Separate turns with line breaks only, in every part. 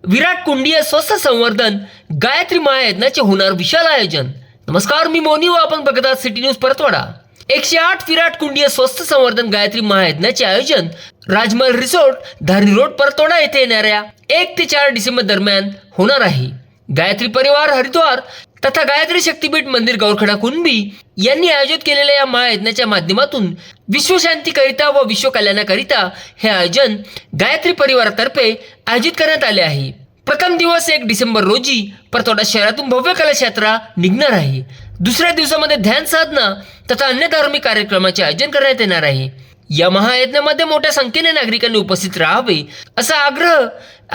विराट कुंडीय स्वस्थ संवर्धन गायत्री महायज्ञाचे होणार विशाल आयोजन. नमस्कार, मी मोनी व आपण बघत आहात सिटी न्यूज परतवाडा. 108 विराट कुंडीय स्वस्थ संवर्धन गायत्री महायज्ञाचे आयोजन राजमहल रिसोर्ट धारणी रोड परतवाडा येथे येणाऱ्या 1 ते 4 डिसेंबर दरम्यान होणार आहे. गायत्री परिवार हरिद्वार तथा गायत्री शक्तीपीठ मंदिर गौरखेडा कुणबी यांनी आयोजित केलेल्या या महायज्ञाच्या माध्यमातून विश्वशांतीकरिता व विश्वकल्याणाकरिता हे आयोजन गायत्री परिवारातर्फे आयोजित करण्यात आले आहे. प्रथम दिवस 1 डिसेंबर रोजी परतवाडा शहरातून भव्य कलश यात्रा निघणार आहे. दुसऱ्या दिवसामध्ये ध्यान साधना तथा अन्य धार्मिक कार्यक्रमाचे आयोजन करण्यात येणार आहे. या महायज्ञामध्ये मोठ्या संख्येने नागरिकांनी उपस्थित राहावे असा आग्रह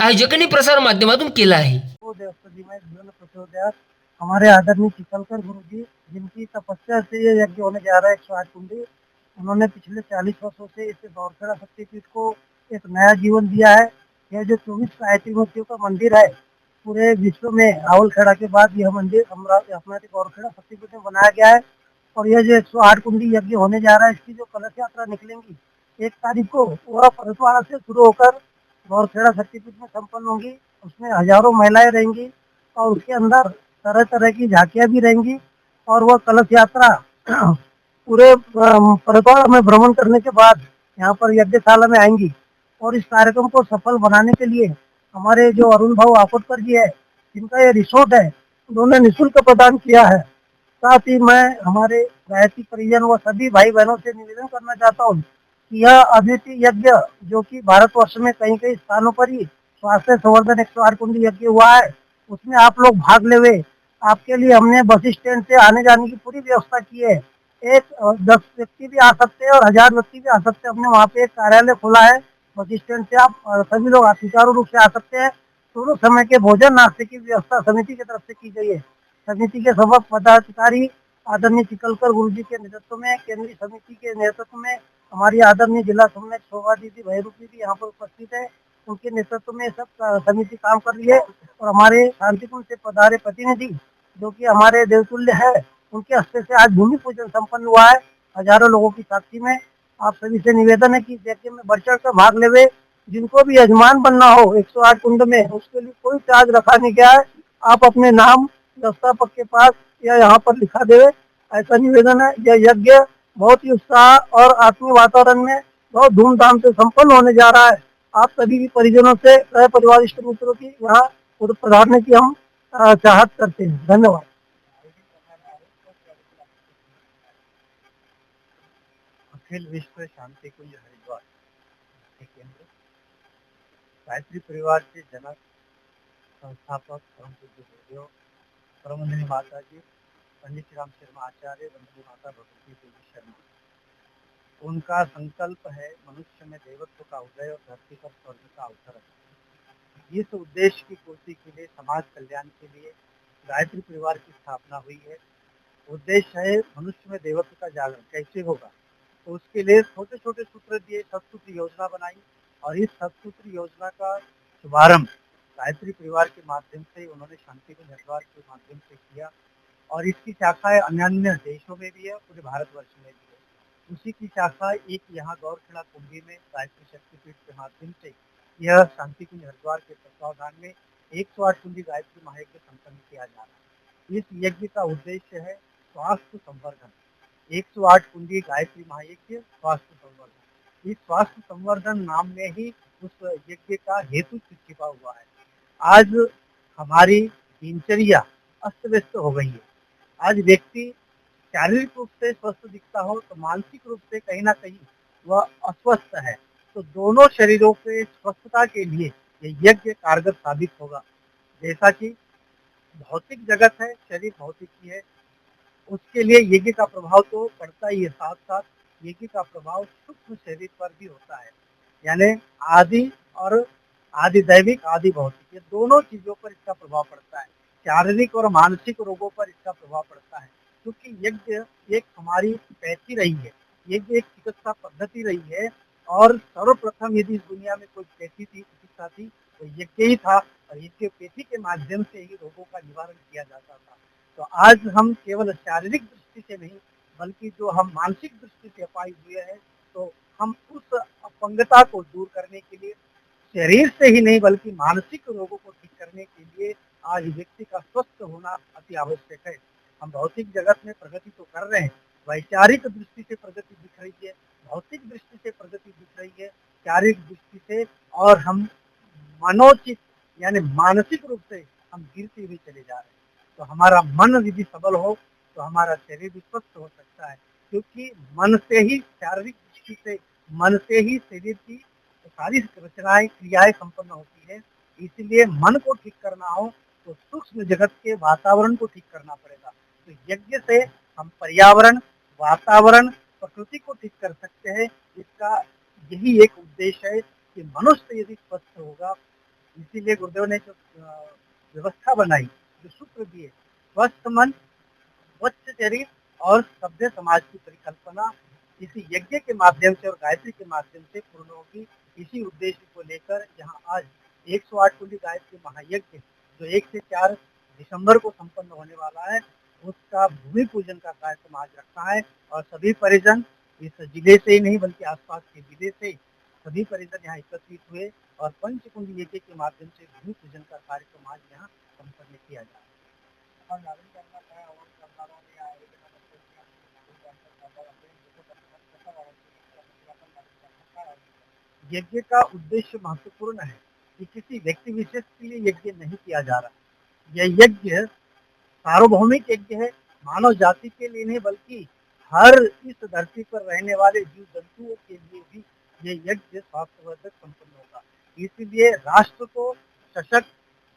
आयोजकांनी प्रसार माध्यमातून केला आहे.
हमारे आदरणीय चिकलकर गुरु जी, जिनकी तपस्या से ये यज्ञ होने जा रहा है 108 कुंडी, उन्होंने पिछले 40 वर्षों से इस गौरखेड़ा शक्तिपीठ को एक नया जीवन दिया है। यह जो 24 गायत्री मूर्तियों का मंदिर है, पूरे विश्व में रावलखेड़ा के बाद यह मंदिर हमारे गौरखेड़ा शक्तिपीठ में बनाया गया है। और यह जो 108 कुंडी यज्ञ होने जा रहा है, इसकी जो कलश यात्रा निकलेंगी 1 तारीख को, वह परतवाड़ा से शुरू होकर गौरखेड़ा शक्तिपीठ में संपन्न होंगी। उसमें हजारों महिलाएं रहेंगी और उसके अंदर तरह तरह की झांकियां भी रहेंगी। और वह कलश यात्रा पूरे परतवाड़ा में भ्रमण करने के बाद यहाँ पर यज्ञशाला में आएंगी। और इस कार्यक्रम को सफल बनाने के लिए हमारे जो अरुण भाऊ आकोटकर जी है, जिनका ये रिसोर्ट है, उन्होंने निःशुल्क प्रदान किया है। साथ ही मैं हमारे गायत्री परिजन व सभी भाई बहनों से निवेदन करना चाहता हूँ कि यह अद्वितीय यज्ञ, जो कि भारतवर्ष में कई कई स्थानों पर ही स्वास्थ्य संवर्धन 108 कुंडी यज्ञ हुआ है, उसमें आप लोग भाग लेवे। आपके लिए हमने बस स्टैंड से आने जाने की पूरी व्यवस्था की है। 10 व्यक्ति भी आ सकते हैं और 1000 व्यक्ति भी आ सकते हैं। हमने वहाँ पे एक कार्यालय खोला है। बस स्टैंड से आप सभी लोग सुचारू रूप से आ सकते हैं। दोनों समय के भोजन नाश्ते की व्यवस्था समिति की तरफ से की गई है। समिति के सब पदाधिकारी आदरणीय चिकलकर गुरु जी के नेतृत्व में, केंद्रीय समिति के नेतृत्व में हमारी आदरणीय जिला समन्वयक शोभा दीदी भैरूपी भी यहाँ पर उपस्थित है। उनके नेतृत्व में सब समिति काम कर रही है। और हमारे शांतिकुंज से पधारे प्रतिनिधि, जो कि हमारे देवतुल्य है, उनके हस्ते से आज भूमि पूजन संपन्न हुआ है हजारों लोगों की साक्षी में। आप सभी से निवेदन है कि यज्ञ में बढ़ चढ़ कर भाग लेवे। जिनको भी यजमान बनना हो 108 कुंड में, उसके लिए कोई चार्ज रखा नहीं गया है। आप अपने नाम व्यवस्थापक के पास या यहाँ पर लिखा देवे, ऐसा निवेदन है। यह यज्ञ बहुत ही उत्साह और आत्मीय वातावरण में बहुत धूमधाम से संपन्न होने जा रहा है। आप सभी भी परिजनों से, सह परिवार इष्ट मित्रों की यहाँ पधारने की हम चाहत करते हैं। धन्यवाद। अखिल विश्व शांति कुंज हरिद्वार के केंद्र गायत्री परिवार के जनक, संस्थापक, परम पूज्य गुरुदेव परमवंदनीय माता जी पंडित श्री राम शर्मा आचार्य, वंदनीय माता भगवती देवी शर्मा, उनका संकल्प है मनुष्य में देवत्व का उदय और धरती पर स्वर्ग का अवतरण। इस उद्देश्य की पूर्ति के लिए, समाज कल्याण के लिए गायत्री परिवार की स्थापना हुई है। उद्देश्य है मनुष्य में देवत्व का जागरण कैसे होगा, तो उसके लिए छोटे छोटे सूत्र दिए, सतसूत्र योजना बनाई। और इस सतसूत्र योजना का शुभारंभ गायत्री परिवार के माध्यम से उन्होंने शांतिकुंज हरिद्वार के माध्यम से किया। और इसकी शाखाएं अन्य देशों में भी है, पूरे भारतवर्ष में भी है। उसी की शाखा एक यहाँ गौरखेड़ा कुंभी में गायत्री शक्तिपीठ के माध्यम से यह शांतिकुंज हरिद्वार के तत्वावधान में 108 कुंडी गायत्री महायज्ञ संपन्न किया जा रहा है। इस यज्ञ का उद्देश्य है स्वास्थ्य संवर्धन। 108 कुंडी गायत्री महायज्ञ स्वास्थ्य संवर्धन। इस स्वास्थ्य संवर्धन नाम में ही उस यज्ञ का हेतु छिपा हुआ है। आज हमारी दिनचर्या अस्त व्यस्त हो गई है। आज व्यक्ति शारीरिक रूप से स्वस्थ दिखता हो तो मानसिक रूप से कहीं ना कहीं वह अस्वस्थ है। तो दोनों शरीरों के स्वस्थता के लिए ये यज्ञ कारगर साबित होगा। जैसा कि भौतिक जगत है, शरीर भौतिक ही है, उसके लिए यज्ञ का प्रभाव तो पड़ता ही है, साथ साथ यज्ञ का प्रभाव सूक्ष्म शरीर पर भी होता है। यानी आदि और आदि दैविक, आदि भौतिक, ये दोनों चीजों पर इसका प्रभाव पड़ता है। शारीरिक और मानसिक रोगों पर इसका प्रभाव पड़ता है, क्योंकि यज्ञ एक हमारी पैथी रही है, यज्ञ एक चिकित्सा पद्धति रही है। और सर्वप्रथम यदि इस दुनिया में कोई पैथी थी, चिकित्सा थी, तो यज्ञ ही था। और यज्ञ पैथी के माध्यम से ही रोगों का निवारण किया जाता था। तो आज हम केवल शारीरिक दृष्टि से नहीं, बल्कि जो हम मानसिक दृष्टि से अपाई हुए हैं, तो हम उस अपंगता को दूर करने के लिए शरीर से ही नहीं बल्कि मानसिक रोगों को ठीक करने के लिए आज व्यक्ति का स्वस्थ होना अति आवश्यक है। हम भौतिक जगत में प्रगति तो कर रहे हैं, वैचारिक दृष्टि से प्रगति दिख रही है, भौतिक दृष्टि से प्रगति दिख रही है, शारीरिक दृष्टि से, और हम मनोचित यानी मानसिक रूप से हम गिरते हुए चले जा रहे हैं। तो हमारा मन यदि सबल हो तो हमारा शरीर भी स्वस्थ हो सकता है, क्योंकि मन से ही शारीरिक दृष्टि से, मन से ही शरीर की सारी रचनाएं क्रियाएं संपन्न होती है। इसलिए मन को ठीक करना हो तो सूक्ष्म जगत के वातावरण को ठीक करना पड़ेगा। तो यज्ञ से हम पर्यावरण, वातावरण, प्रकृति को ठीक कर सकते हैं। इसका यही एक उद्देश्य है कि मनुष्य यदि स्वस्थ होगा, इसीलिए गुरुदेव ने जो व्यवस्था बनाई, जो सूत्र दिए, स्वस्थ मन, स्वच्छ शरीर और सभ्य समाज की परिकल्पना इसी यज्ञ के माध्यम से और गायत्री के माध्यम से पूर्ण होगी। इसी उद्देश्य को लेकर यहाँ आज 108 कुंडी गायत्री महायज्ञ जो 1 से 4 दिसंबर को संपन्न होने वाला है, उसका भूमि पूजन का कार्यक्रम आज रखा है। और सभी परिजन इस जिले से ही नहीं बल्कि आसपास के जिले से सभी परिजन यहाँ एकत्रित हुए और पंचकुंडी यज्ञ के माध्यम से भूमि पूजन का कार्यक्रम आज यहाँ संपन्न किया जा रहा है। यज्ञ का उद्देश्य महत्वपूर्ण है कि किसी व्यक्ति विशेष के लिए यज्ञ नहीं किया जा रहा। यह यज्ञ सार्वभौमिक यज्ञ है, मानव जाति के लिए नहीं बल्कि हर इस धरती पर रहने वाले जीव जंतुओं के लिए भी ये यज्ञ स्वास्थ्यवर्धक संपन्न होगा। इसलिए राष्ट्र को सशक्त,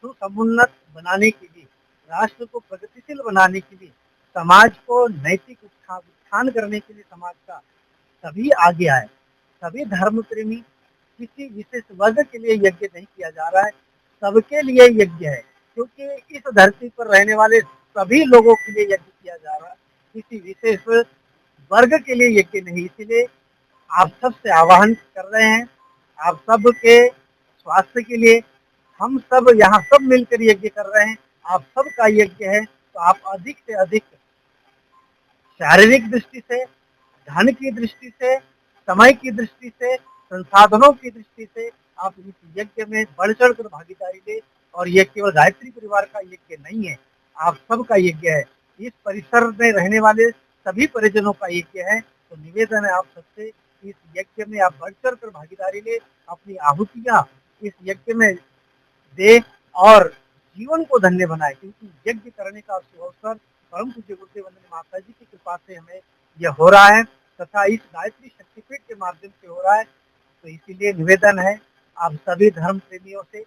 सुसमुन्नत बनाने के लिए, राष्ट्र को प्रगतिशील बनाने के लिए, समाज को नैतिक उत्थान करने के लिए समाज का सभी आगे आए। सभी धर्म प्रेमी, किसी विशेष वर्ग के लिए यज्ञ नहीं किया जा रहा है, सबके लिए यज्ञ है, क्योंकि इस धरती पर रहने वाले सभी लोगों के लिए यज्ञ किया जा रहा है, किसी विशेष वर्ग के लिए यज्ञ नहीं। इसलिए आप सबसे आह्वान कर रहे हैं, आप सब के स्वास्थ्य के लिए हम सब यहाँ सब मिलकर यज्ञ कर रहे हैं, आप सबका यज्ञ है। तो आप अधिक से अधिक शारीरिक दृष्टि से, धन की दृष्टि से, समय की दृष्टि से, संसाधनों की दृष्टि से आप इस यज्ञ में बढ़ चढ़ कर भागीदारी ले। और यह केवल गायत्री परिवार का यज्ञ नहीं है, आप सबका यज्ञ है, इस परिसर में रहने वाले सभी परिजनों का यज्ञ है। तो निवेदन है आप सबसे, इस यज्ञ में आप बढ़ चढ़ कर भागीदारी ले, अपनी आहुतियां इस यज्ञ में दे और जीवन को धन्य बनाए, क्योंकि यज्ञ करने का अवसर परम पूज्य गुरुदेव वंदनीय माता जी की कृपा से हमें यह हो रहा है तथा इस गायत्री शक्तिपीठ के माध्यम से हो रहा है। तो इसीलिए निवेदन है आप सभी धर्म प्रेमियों से,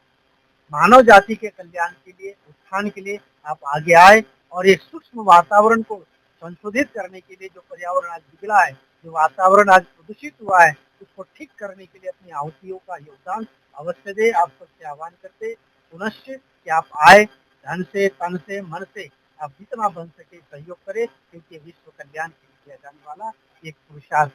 मानव जाति के कल्याण के लिए, उत्थान के लिए आप आगे आए और एक सूक्ष्म वातावरण को संशोधित करने के लिए, जो पर्यावरण आज बिगड़ा है, जो वातावरण आज प्रदूषित हुआ है, उसको ठीक करने के लिए अपनी आहुतियों का योगदान अवश्य दे। आप सबसे आह्वान करते पुनश्च कि आप आए, धन से, तन से, मन से आप जितना बन सके सहयोग करें, क्योंकि विश्व कल्याण के लिए किया जाने वाला एक पुरुषार्थ